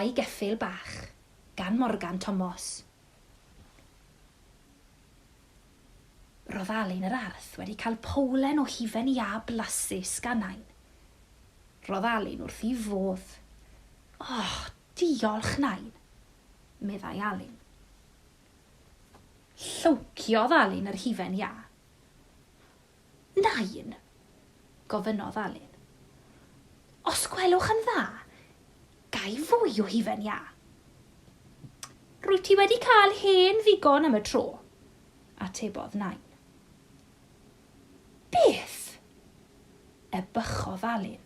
ddau geffyl bach, gan Morgan Thomas. Roedd Alun yr arth wedi cael powlen o hufen ia blasus gan Nain. Roedd Alun wrth ei fodd. Diolch Nain, meddai Alun. Llwciodd Alun yr hufen ia. Nain, gofynnodd Alun. Os gwelwch yn dda, gai fwy o hufen ia. Rwyt ti wedi cael hen ddigon am y tro, atebodd Nain. Beth? Bychodd Alun.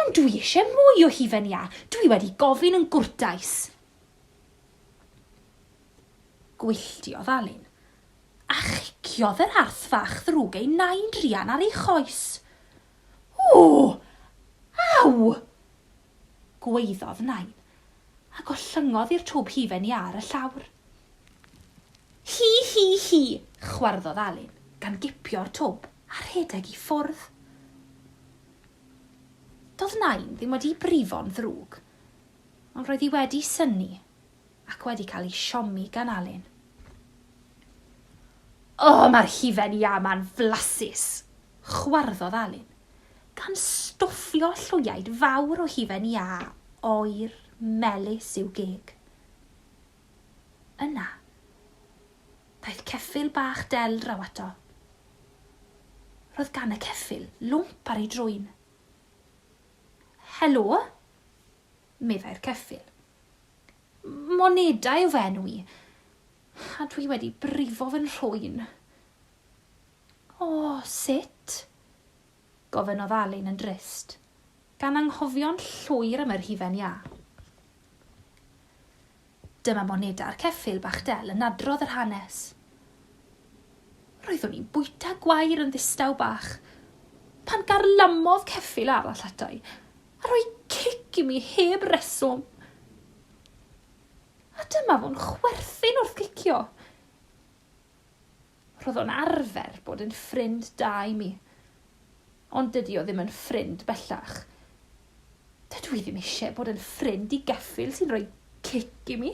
Ond dwi eisiau mwy o hufen ia, dwi wedi gofyn yn gwrtais. Gwylltiodd Alun, a chiciodd yr arth fach ddrwg ei Nain drian ar ei choes. Aw! Gweiddodd Nain, a gollyngodd i'r twb hufen ia ar y llawr. Hi, chwarddodd Alun, gan gipio'r twb a rhedeg i ffwrdd. Doedd Nain ddim wedi brifo'n ddrwg, ond roedd hi wedi synnu ac wedi cael ei siomi gan Alun. Mae'r hufen ia ma'n flasus, chwarddodd Alun, gan stwffio llwyaid fawr o hufen ia, oer, melys i'w geg. Yna, daeth ceffyl bach del draw ato. Roedd gan y ceffyl lwmp ar ei drwyn. Helo, meddai'r ceffyl. Monedau yw enw i, a dwi wedi brifo fy nhrwyn. Sut? Gofynnodd Alun yn drist, gan anghofio'n llwyr am yr hufen ia. Dyma moneda'r ceffyl bach del yn adrodd yr hanes. Roeddwn i'n bwyta gwair yn ddistaw bach, pan garlamodd ceffyl arall atai, a rhoi cic i mi heb reswm. A dyma fo'n chwerthin wrth gicio. Roedd o'n arfer bod yn ffrind da i mi, ond dydy o ddim yn ffrind bellach. Dydw i ddim eisiau bod yn ffrind i geffyl sy'n rhoi cic i mi.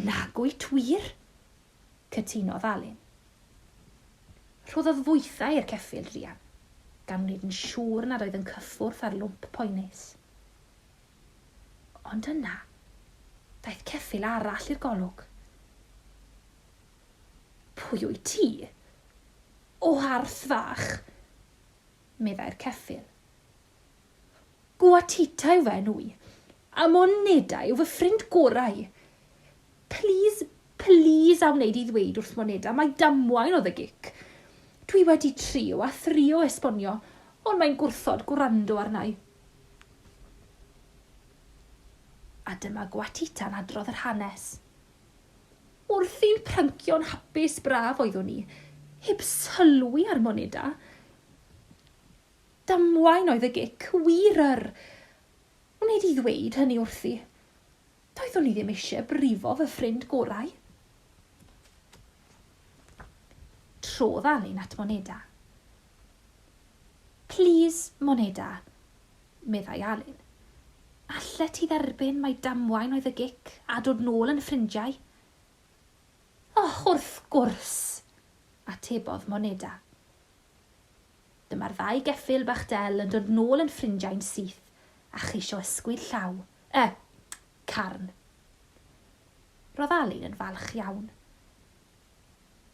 Nagwyt wir, cytunodd Alun. Rhoddodd fwythau i'r ceffyl drian, gan wneud yn siŵr nad oedd yn cyffwrdd ar lwmp poenus. Ond yna, daeth ceffyl arall i'r golwg. Pwy wyt ti? O arth fach, meddai'r ceffyl. Gwatita yw fe nwy, a monedau yw fy ffrind gorau. Please a wneud i ddweud wrth moneda, mae damwain oedd y gic. Dwi wedi trio a thrio esbonio, ond mae'n gwrthod gwrando arnau. A dyma Gwatita'n adrodd yr hanes. Wrth i'n pryncio'n hapus braf oeddwn ni, heb sylwi ar moneda. Damwain oedd y gic, wir. Wneud i ddweud hynny wrthi. Doeddwn i ddim eisiau brifo fy ffrind gorau. Trodd Alun at moneda. Please, moneda, meddai Alun. Allet ti dderbyn mai damwain oedd y gic a dod nôl yn ffrindiau? Wrth gwrs, atebodd moneda. Dyma'r ddau geffyl bach del yn dod nôl yn ffrindiau'n syth a cheisio ysgwyd llaw. Carn. Roedd Alun yn falch iawn.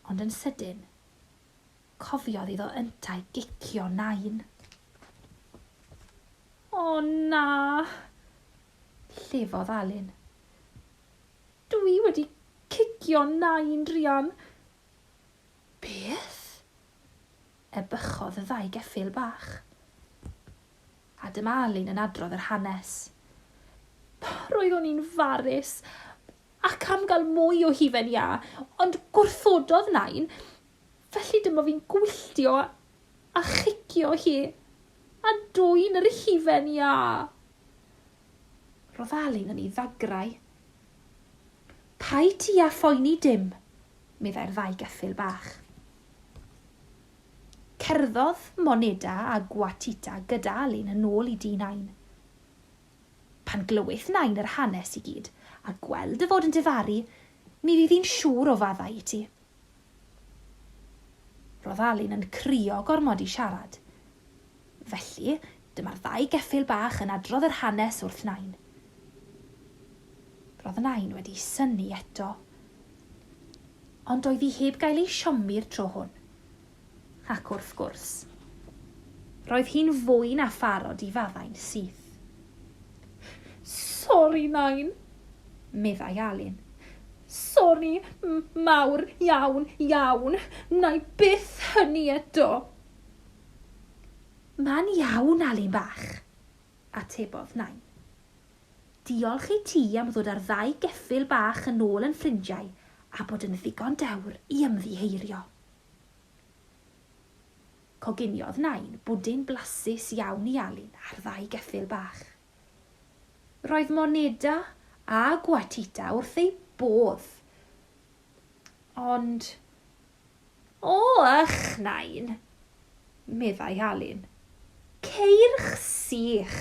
Ond yn sydyn, cofiodd iddo yntau gicio Nain. Na, llefodd Alun. Dwi wedi cicio Nain drian. Beth? Bychodd y ddau geffyl bach. A dyma Alun yn adrodd yr hanes. Roeddwn i'n farus ac am gael mwy o hufen ia, ond gwrthododd Nain, felly dyma fi'n gwylltio a chicio hi a dwyn yr hufen ia. Roedd Alun yn ei ddagrau. Pai ti a phoeni dim, meddai'r ddau geffyl bach. Cerddodd moneda a Gwatita gyda Alun yn ôl i dŷ Nain, Pan glywith nain yr hanes i gyd, a gweld y fod yn difaru, mi fydd hi'n siŵr o faddau i ti. Roedd Alun yn crio gormod i siarad. Felly, dyma'r 2 geffyl bach yn adrodd yr hanes wrth nain. Roedd nain wedi synnu eto. Ond oedd hi heb gael ei siomi'r tro hwn. Ac wrth gwrs, roedd hi'n fwy na pharod i faddau'n syth. Sori, nain, meddai Alun. Sori, mawr, iawn, na i byth hynny eto. Ma'n iawn, Alun bach, atebodd nain. Diolch i ti am ddod â'r 2 geffyl bach yn ôl yn ffrindiau a bod yn ddigon dewr i ymddiheirio. Coginiodd nain bwdin blasus iawn i Alun ar 2 geffyl bach. Roedd moneda a gwatita wrth ei bodd. Ond, nain, meddai Alun, ceirch sych.